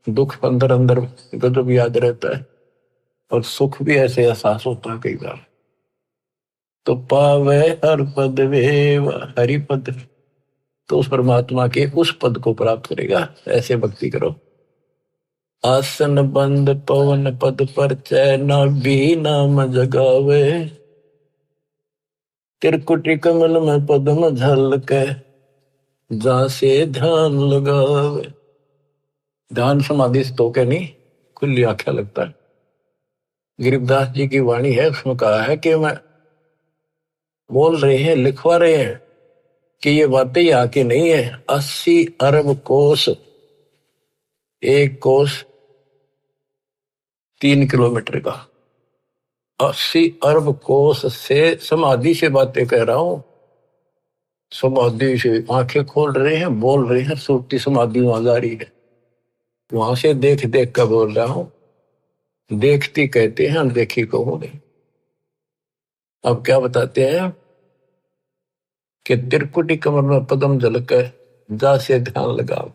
दुख अंदर अंदर गजब याद रहता है और सुख भी ऐसे एहसास होता है कई बार। तो पावे हर पद वेव, हरि पद तो उस परमात्मा के उस पद को प्राप्त करेगा। ऐसे भक्ति करो। आसन बंद पवन पद पर चैन भी नाम जगावे, त्रिकुटी कमल में पद्म झलके, जहां से ध्यान लगावे। ध्यान समाधि तो क्या नहीं, खुली आंखें लगता है। गरीबदास जी की वाणी है, उसमें कहा है कि मैं बोल रहे हैं, लिखवा रहे हैं कि ये बातें यहाँ की नहीं है। 80 अरब कोस, एक कोस 3 किलोमीटर का, 80 अरब कोस से समाधि से बातें कह रहा हूं। समाधि से आंखें खोल रहे हैं, बोल रहे हैं, सूती समाधि वहां जा रही है। वहां से देख देख कर बोल रहा हूं। देखती कहते हैं, अनदेखी को हो नहीं। अब क्या बताते हैं कि त्रिकुटी कमर में पदम झलक है, जा से ध्यान लगाओ।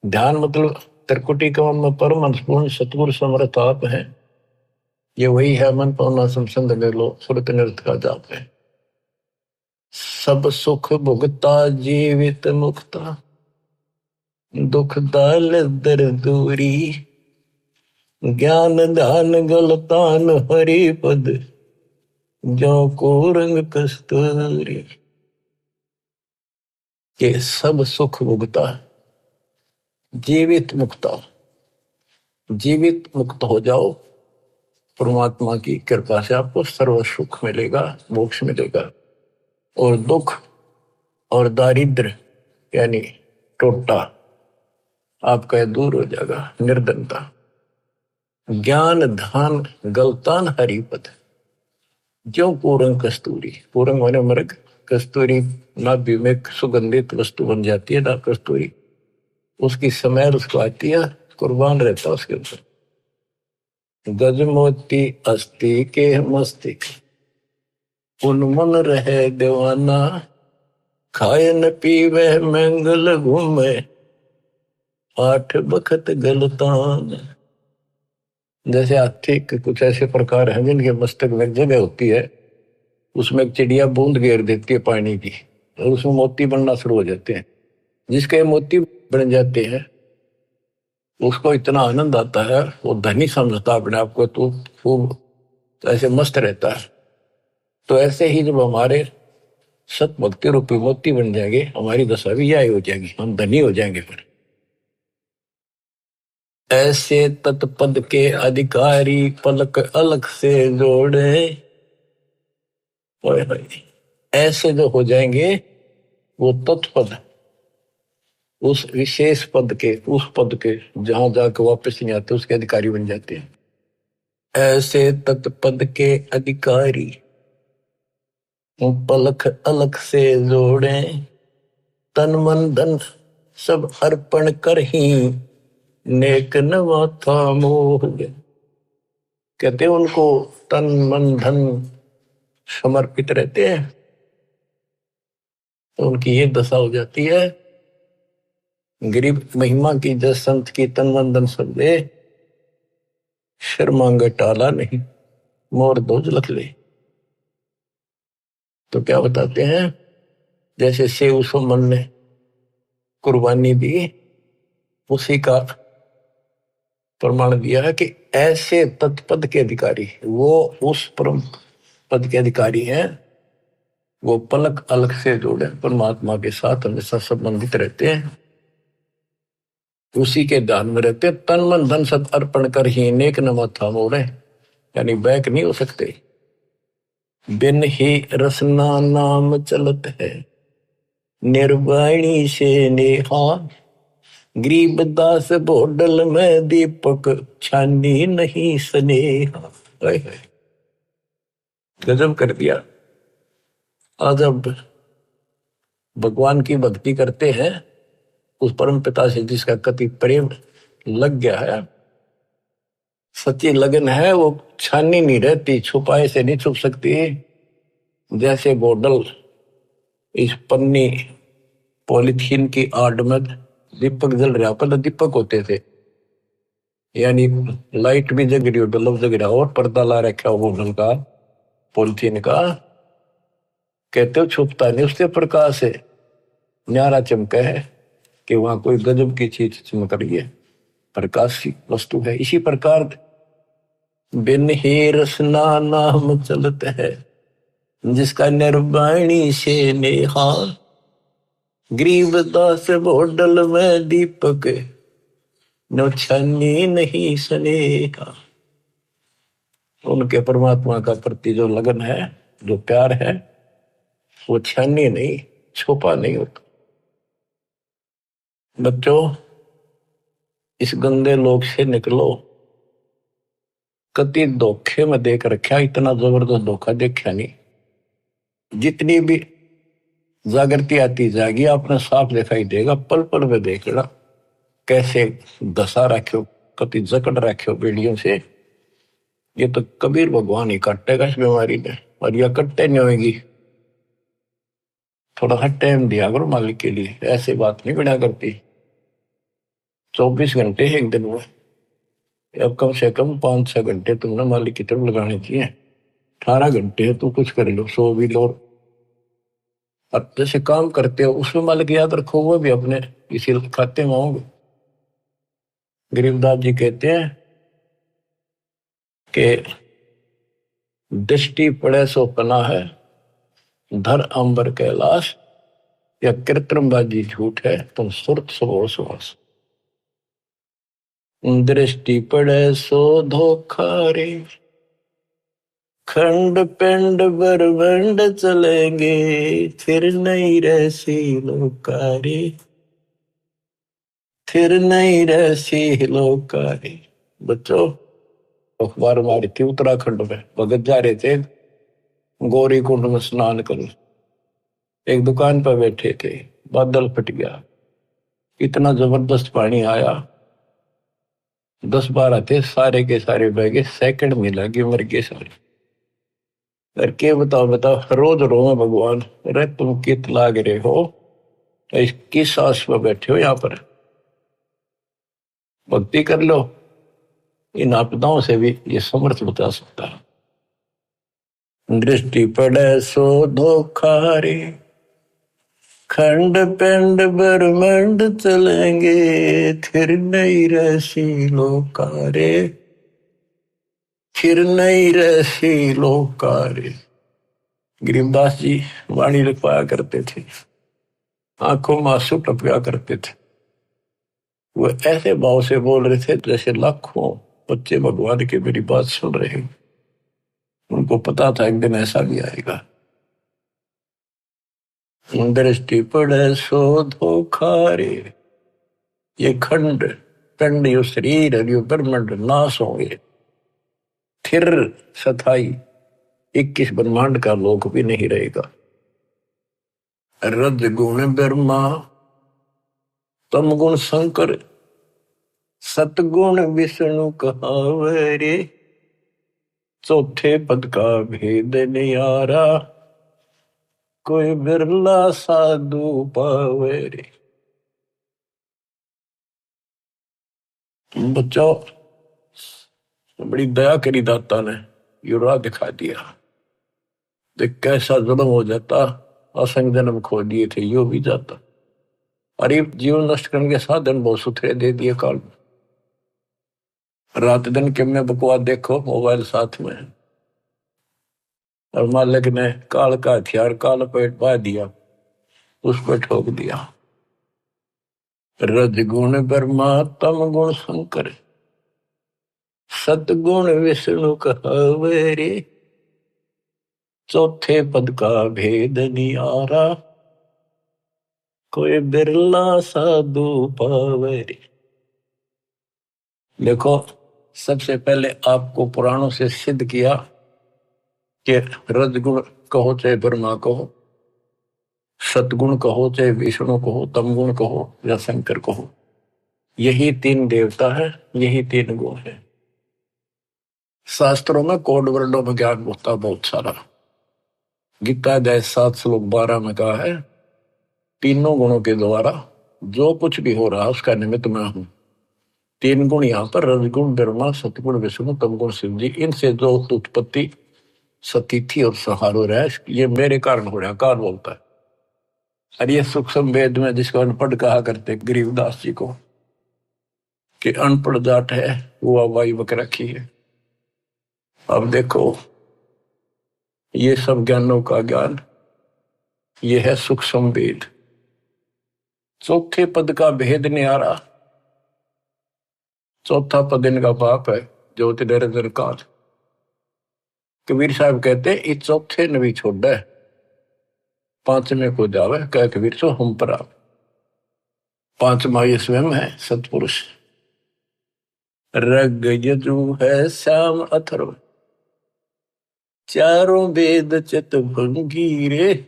ध्यान मतलब त्रिकुटी कमर में परम अंशपूर्ण सतगुरु समर्थ आप है। ये वही है मन पावना समसंद में लो सुरत नृत का जाप है। सब सुख भुगता जीवित मुक्ता, दुख दाल दर दूरी, ज्ञान दान गलतान हरि पद, जो को रंग कस्तूरी। के सब सुख भुगता, जीवित मुक्ता। जीवित मुक्त हो जाओ, परमात्मा की कृपा से आपको सर्व सुख मिलेगा, मोक्ष मिलेगा। और दुख और दारिद्र यानी टोटा आपका दूर हो जाएगा, निर्धनता। ज्ञान धान गलतान हरिपद, जो पूरंग कस्तूरी। पूरंग माने मृग, कस्तूरी नाभि में सुगंधित वस्तु बन जाती है ना कस्तूरी, उसकी समय उसको आती है, कुर्बान रहता है उसके ऊपर। गज मोती अस्थि के मस्तिष्क, उन्मन रहे दीवाना, खाए न पीवे मंगल घूमे, 8 बखत गलतान। जैसे हाथी के कुछ ऐसे प्रकार हैं जिनके मस्तक में जगह होती है, उसमें एक चिड़िया बूंद घेर देती है पानी की, और उसमें मोती बनना शुरू हो जाते हैं। जिसके मोती बन जाते हैं उसको इतना आनंद आता है, वो धनी समझता अपने आप को, तो खूब ऐसे मस्त रहता है। तो ऐसे ही जब हमारे सत भक्ति रूपी मोती बन जाएंगे, हमारी दशा भी यही हो जाएगी, हम धनी हो जाएंगे। फिर ऐसे तत्पद के अधिकारी पलक अलग से जोड़े, ऐसे जो हो जाएंगे वो तत्पद, उस विशेष पद के, उस पद के जहां जाकर वापस नहीं आते, उसके अधिकारी बन जाते हैं। ऐसे तत्पद के अधिकारी पलक अलग से जोड़े, तन मन धन सब अर्पण कर ही, नेक नवा था मोह। कहते हैं उनको तन मन धन समर्पित रहते हैं, तो उनकी ये दशा हो जाती है। गरीब महिमा की जस संत की तन मन धन सब दे, शर्मांग टाला नहीं, मोर दो झलक ले। तो क्या बताते हैं, जैसे सेव सुमन ने कुर्बानी दी, उसी का प्रमाण दिया है कि ऐसे तत्पद के अधिकारी, वो उस परम पद के अधिकारी हैं, वो पलक अलग से जोड़े परमात्मा के साथ हमेशा संबंधित रहते हैं, उसी के ध्यान में रहते। तन मन धन सब अर्पण कर ही नेक न माथा मोड़े, यानी बैक नहीं हो सकते। बिन ही रसना नाम चलत है, निर्वाणी से नेहा, गरीब दास बोडल में दीपक, छानी नहीं स्नेहा। गजब कर दिया। आज अब भगवान की भक्ति करते हैं, उस परम पिता से जिसका कति प्रेम लग गया है, सच्ची लगन है, वो छानी नहीं रहती, छुपाए से नहीं छुप सकती। जैसे बोतल इस पन्नी पॉलिथीन की आड़ में दीपक जल रहा, पहले दीपक होते थे, यानी लाइट भी जग रही हो, बल्ब जग रहा, और पर्दा ला रखा हो बोतल का, पॉलिथीन का, कहते हो छुपता नहीं उससे प्रकाश है। न्यारा चमका है कि वहां कोई गजब की चीज चमक रही है, प्रकाश की वस्तु है। इसी प्रकार बिन ही रसना नाम चलत है, जिसका निर्वाणी से नेहा, गरीबदास बोडल में दीपक नो छानी नहीं स्नेहा। उनके परमात्मा का प्रति जो लगन है, जो प्यार है, वो छानी नहीं, छुपा नहीं होता। बच्चों, इस गंदे लोक से निकलो। कति धोखे में देख रखा, इतना जबरदस्त धोखा देखा नहीं। जितनी भी जागृति आती जाएगी, आपने साफ दिखाई देगा। पल पल में देखना कैसे दशा रखो, कति जकड़ रखो बेड़ियों से। ये तो कबीर भगवान ही काटेगा इस बीमारी में, और यह कटते नहीं होगी। थोड़ा सा टाइम दिया करो मालिक के लिए, ऐसे बात नहीं बिना करती। 24 घंटे एक दिन में, अब कम से कम 5-6 घंटे तुमने मालिक की तरफ लगाने चाहिए। 18 घंटे तो कुछ कर लो, सो भी लो। अब जैसे काम करते हो उसमें मालिक याद रखो, वो भी अपने इसी खाते में होंगे। गरीबदास जी कहते हैं कि दृष्टि पड़े सो पना है, धर अंबर कैलाश, या कृत्रिमबाजी झूठ है, तुम सुरत सो सुहास। दृष्टि पड़े सो धोखा रे, खंड पिंड बरबंड चलेंगे, फिर नहीं रहसी लोकारी, फिर नहीं रहसी लोकारी। बच्चों, अखबार मारी थी उत्तराखंड में, भगत जा रहे थे गौरी कुंड में स्नान कर, एक दुकान पर बैठे थे, बादल फट गया, इतना जबरदस्त पानी आया, 10-12 थे, सारे के सारे बह गए, सेकंड में लगे, मर गए सारे। करके बताओ बताओ, रोज रो भगवान, अरे तुम कित लाग रहे हो, किस आस पर बैठे हो यहाँ पर, भक्ति कर लो। इन आपदाओं से भी ये समर्थ बता सकता है। दृष्टि पड़े सो धोखा रे, खंड पिंड ब्रह्मंड चलेंगे, फिर नहीं रहसी लोकारे, फिर नहीं रहसी लोकारे। गरीबदास जी वाणी लिखवाया करते थे, आंखों में आंसू टपका करते थे। वो ऐसे भाव से बोल रहे थे जैसे लाखों बच्चे भगवान की मेरी बात सुन रहे हैं। उनको पता था एक दिन ऐसा भी आएगा। दृष्टि पड़े सो धोखा रे, ये खंड पिंड, यो शरीर, यो ब्रह्मांड नाश होंगे, फिर सथाई 21 ब्रह्मांड का लोक भी नहीं रहेगा। रज गुण ब्रह्मा, तम गुण शंकर, सतगुण विष्णु कहावे रे, चौथे पद का भेद नियारा, कोई बिरला साधु पावे रे। बच्चों, बड़ी दया करी दाता ने, ये राह दिखा दिया। देख कैसा जुल्म हो जाता, असंग जन्म खो दिए थे, यो भी जाता। अरे जीवन नष्ट करने के साधन बहुत सुथरे दे दिए काल में। रात दिन के में बकवास देखो, मोबाइल साथ में, और मालिक ने काल का हथियार काल पेट पा दिया, उस पर ठोक दिया। रज गुण ब्रह्मा, तम गुण शंकर, सतगुण विष्णु कहावे रे, चौथे पद का भेद नियारा, कोई बिरला साधु पावे रे। देखो, सबसे पहले आपको पुराणों से सिद्ध किया कि रजगुण कहो चाहे ब्रह्मा कहो, सतगुण कहो चाहे विष्णु कहो, तमगुण कहो या शंकर कहो, यही 3 देवता है, यही 3 गुण है। शास्त्रों में कोड वर्णों में ज्ञान होता बहुत सारा। गीता अध्याय 7 श्लोक 12 में कहा है, तीनों गुणों के द्वारा जो कुछ भी हो रहा है उसका निमित्त मैं हूं। 3 गुण यहाँ पर, रजगुण ब्रह्मा, सतगुण विष्णु, तमगुण शिव जी, इनसे जो उत्पत्ति सतिथि और संहार हो रहा है, ये मेरे कारण हो रहा है, काल बोलता है। और ये सूक्ष्म वेद में जिसको अनपढ़ कहा करते गरीबदास जी को कि अनपढ़ जाट है वो वाई बक रखी है। अब देखो ये सब ज्ञानों का ज्ञान ये है सूक्ष्म वेद। चौथे पद का भेद न्यारा, चौथा पद इनका बाप है ज्योति निरंजन काल। कबीर साहब कहते इस चौथे ने भी छोड़ है, पांचवें को जावे कह कबीर सो हम पर आवे। पांचवा ये स्वयं है सतपुरुष। रग यजु है श्याम अथर्व, चारों वेद चित भंगीरे,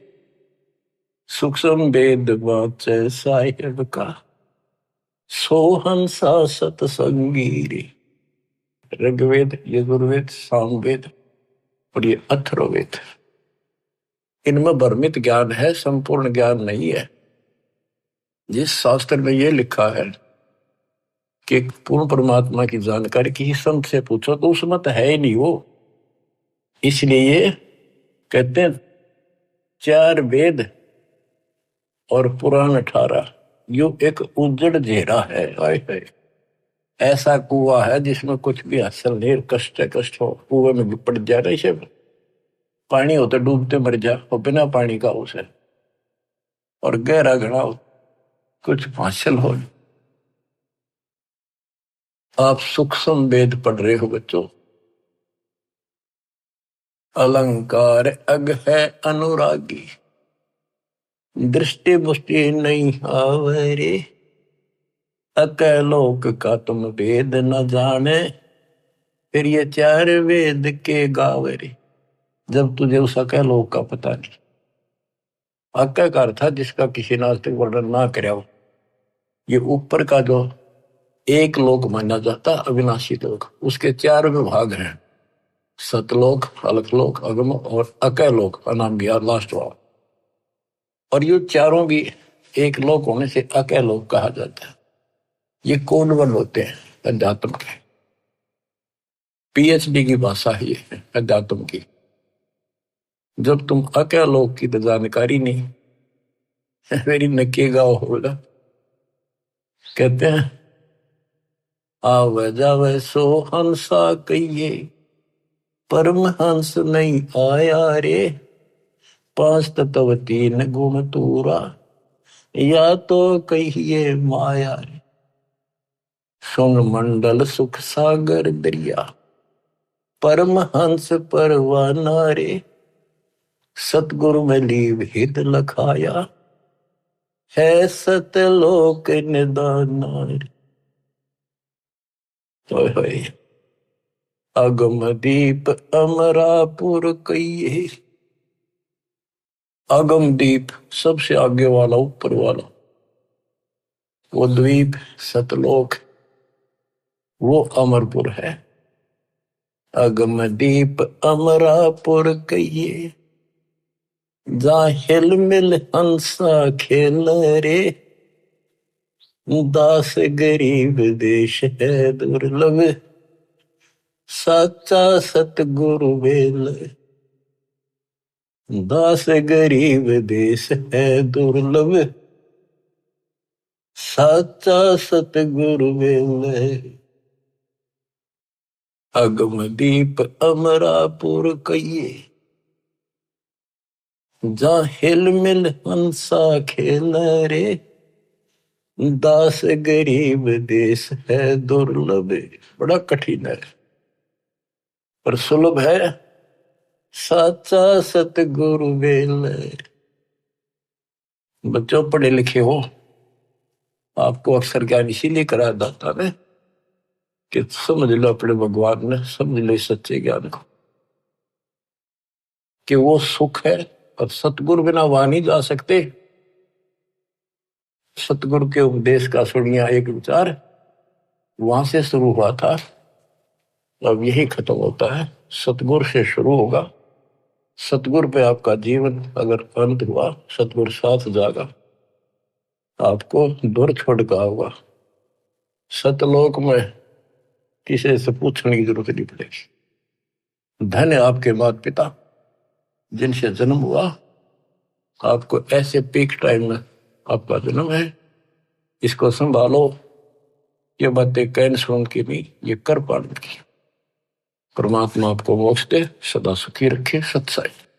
सूक्ष्म वेद वाचे साहिब का, सोहंसा सतसंगी रे। ऋग्वेद, यजुर्वेद, सामवेद और ये अथर्ववेद, इनमें भ्रमित ज्ञान है, संपूर्ण ज्ञान नहीं है। जिस शास्त्र में ये लिखा है कि पूर्ण परमात्मा की जानकारी किसी संत से पूछो तो उसमें तो है ही नहीं वो। इसलिए ये कहते हैं चार वेद और पुराण 18 यो एक उजड़ घेरा है। आए है ऐसा कुआ है जिसमें कुछ भी हासिल नहीं, कष्ट हो, कुएं में पड़ जाए ना, इसे पानी हो तो डूबते मर जा, और बिना पानी का उसे, और गहरा घड़ा हो कुछ हासिल हो। आप सूक्ष्म वेद पढ़ रहे हो बच्चों। अलंकार अग है अनुरागी, दृष्टि मुष्टि नहीं आवरे, अकलोक का तुम वेद न जाने, फिर ये चार वेद के गावरे। जब तुझे उस अकलोक का पता नहीं, अक्कार था जिसका किसी ने आज तक वर्णन ना कराया हो। ये ऊपर का जो एक लोक माना जाता अविनाशी लोक, उसके चार विभाग हैं, सतलोक, अलकलोक, अगम और अकलोक नाम गया लास्ट वाला। और ये चारों भी एक लोक होने से अकलोक कहा जाता है। ये कोनवन होते हैं अध्यात्म के, पीएचडी की भाषा ही है अध्यात्म की। जब तुम अकलोक की तो जानकारी नहीं, मेरी नकेगा होगा। कहते हैं आवे जावे सो हंसा कहिए, परमहंस नहीं आया रे, पांच तत्व तीन गुण तूरा, या तो कहिए माया रे। सुन मंडल सुख सागर दरिया, परमहंस परवाना रे, सतगुरु में लीव हित लखाया, है सतलोक निदाना रे। अगम दीप अमरापुर कहिए, अगम दीप सबसे आगे वाला, ऊपर वाला, वो द्वीप सतलोक, वो अमरपुर है। अगम दीप अमरापुर कहिए, जा हिल मिल हंसा खेल रे, दास गरीब देश है दुर्लभ, साचा सतगुरु बेल। दास गरीब देश है दुर्लभ, साचा सतगुरु बेल। अगम दीप अमरापुर कहिए, जा हिल मिल हंसा खेल रे, दास गरीब देश है दुर्लभ। बड़ा कठिन है पर सुलभ है, साचा सतगुरु बेल। बच्चों पढ़े लिखे हो, आपको अक्सर ज्ञान इसीलिए करा जाता है कि समझ लो अपने भगवान ने, समझ लो सच्चे ज्ञान को कि वो सुख है, और सतगुरु बिना वहां नहीं जा सकते। सतगुरु के उपदेश का सुनिया एक विचार वहां से शुरू हुआ था, अब यही खत्म होता है। सतगुरु से शुरू होगा, सतगुरु पे आपका जीवन अगर अंत हुआ, सतगुरु साथ जागा, आपको दूर छोड़ का होगा। सतलोक में किसी से पूछने की जरूरत नहीं पड़ेगी। धन्य आपके माता पिता जिनसे जन्म हुआ, आपको ऐसे पीक टाइम में आपका जन्म है, इसको संभालो। ये बातें कहने सुन की नहीं, ये कर पाने की। परमात्मा आपको मोक्ष दे, सदा सुखी रखे। सत्साई।